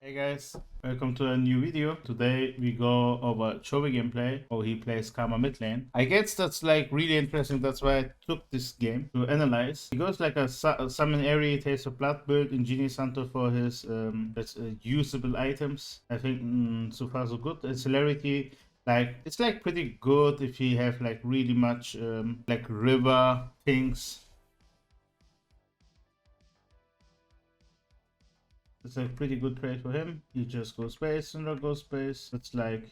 Hey guys, welcome to a new video. Today we go over Chovy gameplay, how he plays Karma mid lane. I guess that's like really interesting. That's why I took this game to analyze. He goes like a summon area, takes a blood build, Ingenious Hunter for his usable items. I think so far so good. And celerity, like it's like pretty good if you have like really much like river things. It's a pretty good trade for him. He just goes space, Syndra goes space. It's like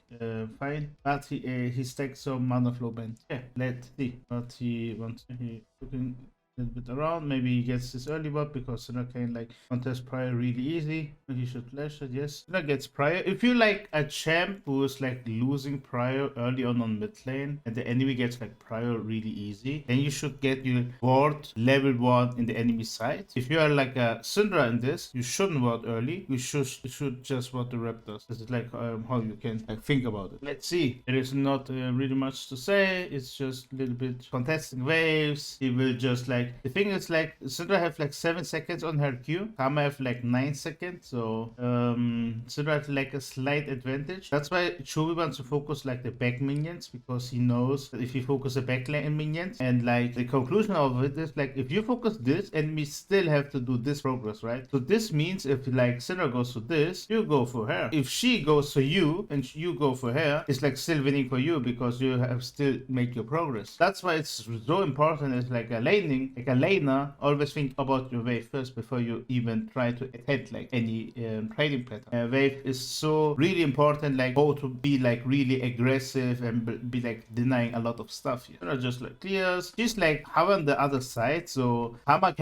fine. But he stacks some mana flow band. Yeah, let's see what he wants. He looking a little bit around. Maybe he gets this early buff because Syndra can like contest prior really easy. He should flash it. Yes, Syndra gets prior. If you like a champ who is like losing prior early on mid lane and the enemy gets like prior really easy, then you should get your ward level 1 in the enemy side. If you are like a Syndra in this, you shouldn't ward early. You should just ward the Raptors. This is like how you can like think about it. Let's see. There is not really much to say. It's just a little bit contesting waves. He will just like, the thing is like Syndra have like 7 seconds on her Q. Karma have like 9 seconds. So Syndra have like a slight advantage. That's why Chovy wants to focus like the back minions, because he knows that if you focus the back lane minions, and like the conclusion of it is like if you focus this, enemies still have to do this progress, right? So this means if like Syndra goes to this, you go for her. If she goes to you and you go for her, it's like still winning for you because you have still make your progress. That's why it's so important. It's like a laning, like a laner, always think about your wave first before you even try to attack like any trading pattern. Wave is so really important, like how to be like really aggressive and be like denying a lot of stuff here. Syndra just like clears. She's like how on the other side, so Hama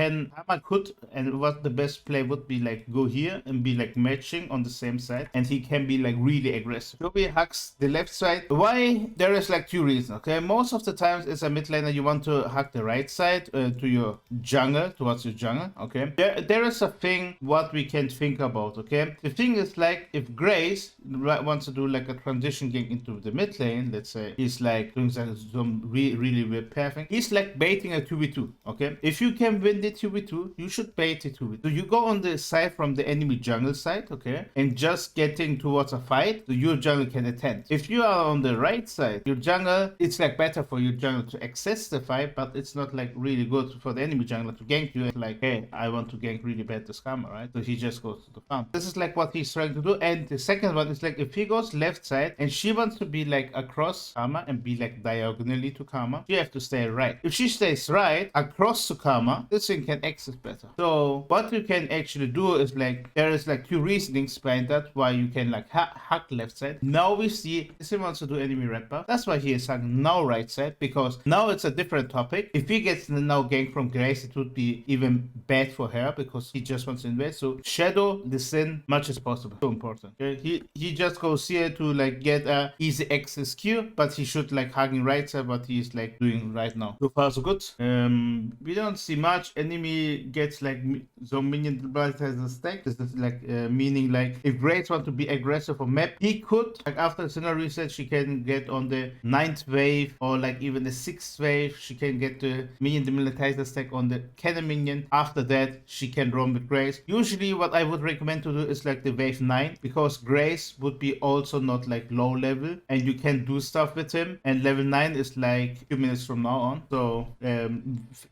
could, and what the best play would be like go here and be like matching on the same side, and he can be like really aggressive. Chovy hugs the left side. Why? There is like 2 reasons. Okay, most of the times as a mid laner you want to hug the right side to your jungle, towards your jungle. Okay, there is a thing what we can think about. Okay, the thing is like if Grace wants to do like a transition gank into the mid lane, let's say he's like doing some really weird pathing, he's like baiting a 2v2. Okay, if you can win the 2v2, you should bait it 2v2. So you go on the side from the enemy jungle side, okay, and just getting towards a fight, so your jungle can attend. If you are on the right side, your jungle, it's like better for your jungle to access the fight, but it's not like really good for the enemy jungler to gank you. Like, hey, I want to gank really bad this Karma, right? So he just goes to the farm. This is like what he's trying to do. And the second one is like if he goes left side and she wants to be like across Karma and be like diagonally to Karma, you have to stay right. If she stays right across to Karma, this thing can access better. So what you can actually do is like there is like 2 reasonings behind that why you can like hack left side. Now we see this wants to do enemy red buff. That's why he is hacking now right side, because now it's a different topic. If he gets now gank from Grace, it would be even bad for her because he just wants to invade. So shadow the sin much as possible. So important. Okay? He just goes here to like get a easy access Q, but he should like hugging right side what he's like doing right now. So far so good. We don't see much. Enemy gets like some minion has a stack. This is like meaning like if Grace want to be aggressive for map, he could like after Syndra reset she can get on the 9th wave or like even the 6th wave. She can get the minion demilitarizer stack on the cannon minion. After that she can roam with Grace. Usually what I would recommend to do is like the wave 9, because Grace would be also not like low level and you can do stuff with him, and level 9 is like a few minutes from now on. So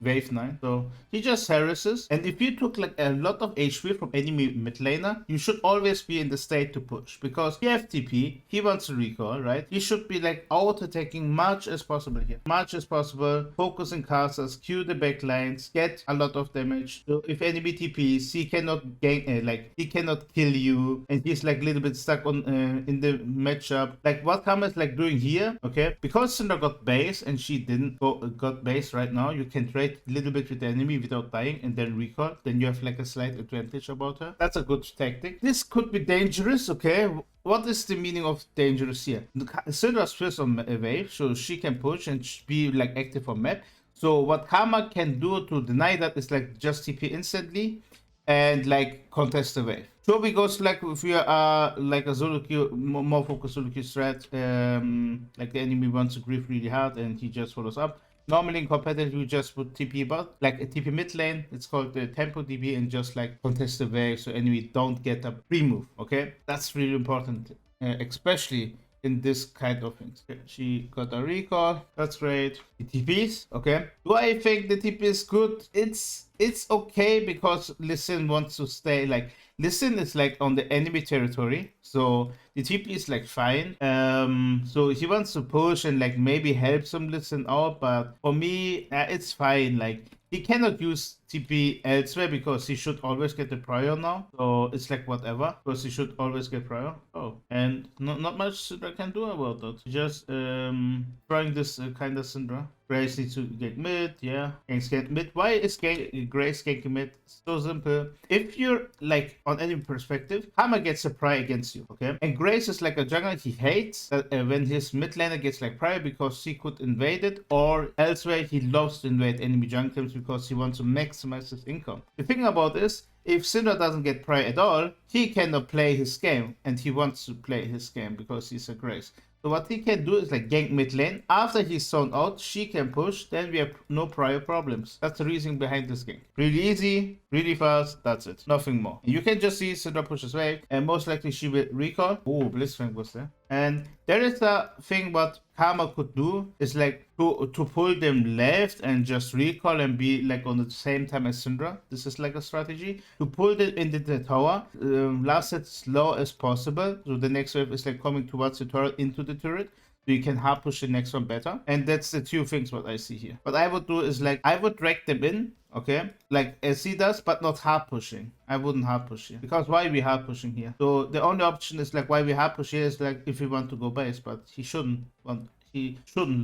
wave 9, so he just harasses, and if you took like a lot of HP from enemy mid laner, you should always be in the state to push, because he have TP, he wants to recall, right? He should be like auto attacking much as possible here, much as possible, focusing casters, Q the backlines, get a lot of damage. So if enemy TPs, he cannot gain like he cannot kill you, and he's like a little bit stuck on in the matchup. Like what Karma is like doing here, okay, because Syndra got base and she didn't got base right now, you can trade a little bit with the enemy without dying and then recall, then you have like a slight advantage about her. That's a good tactic. This could be dangerous. Okay, what is the meaning of dangerous here? Syndra's first on a wave, so she can push and be like active on map. So what Karma can do to deny that is like just TP instantly and like contest the wave. Chovy goes like if you are like a Zulu Q, more focused Zulu Q strat, like the enemy wants to grief really hard and he just follows up. Normally in competitive, you just put TP bot, like a TP mid lane. It's called the tempo TP, and just like contest the wave so enemy don't get a pre-move. Okay, that's really important, especially in this kind of things. Okay, she got a recall. That's great. The TPs. Okay. Do I think the TP is good? It's okay because Listen wants to stay like Listen is like on the enemy territory, so the TP is like fine. So he wants to push and like maybe help some Listen out, but for me, it's fine. Like he cannot use TP elsewhere because he should always get the prior now. So it's like whatever, because he should always get prior. Oh, and not much that I can do about that. Just trying this kind of Syndra. Grace needs to get mid, yeah. And get mid. Why is Grace ganking mid? So simple. If you're like on any perspective, Hammer gets a pry against you, okay? And Grace is like a jungler. He hates that when his mid laner gets like pry because he could invade it, or elsewhere he loves to invade enemy junglers because he wants to maximize his income. The thing about this, if Syndra doesn't get pry at all, he cannot play his game, and he wants to play his game because he's a Grace. So what he can do is like gank mid lane. After he's zoned out, she can push. Then we have no prior problems. That's the reason behind this gank. Really easy, really fast. That's it. Nothing more. You can just see Syndra pushes wave, and most likely she will recall. Oh, Blitzcrank was there. And there is a thing what Karma could do is like to pull them left and just recall and be like on the same time as Syndra. This is like a strategy to pull them into the tower, last as slow as possible. So the next wave is like coming towards the turret into the turret. So you can hard push the next one better. And that's the two things what I see here. What I would do is like I would drag them in, okay, like as he does, but not hard pushing. I wouldn't hard push here because why we hard pushing here? So the only option is like why we hard push here is like if we want to go base, but he shouldn't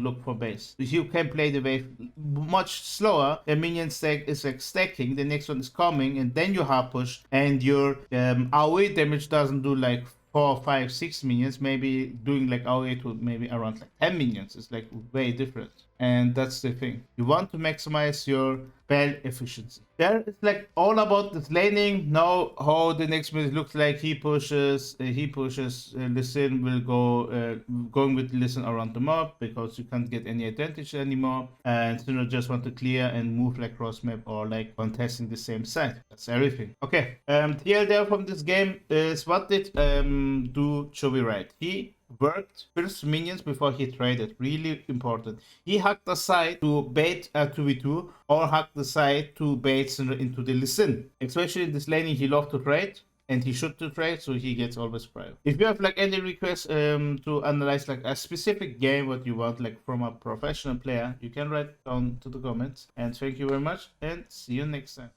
look for base. You can play the wave much slower. The minion stack is like stacking, the next one is coming, and then you hard push, and your AoE damage doesn't do like 4, 5, 6 minions, maybe doing like AoE to maybe around like 10 minions. It's like way different. And that's the thing. You want to maximize your spell efficiency. There it's like all about this laning. Now how the next minute looks like he pushes, Listen will go going with Listen around the map because you can't get any advantage anymore. And Syndra just want to clear and move like cross map or like contesting the same side. That's everything. Okay. TLDR from this game is what did do Chovy right? He worked first minions before he traded. Really important. He hacked the side to bait a 2v2 or hacked the side to bait Syndra into the Listen. Especially in this laning, he loves to trade. And he should to trade, so he gets always prior. If you have like any requests to analyze like a specific game what you want like from a professional player, you can write down to the comments. And thank you very much, and see you next time.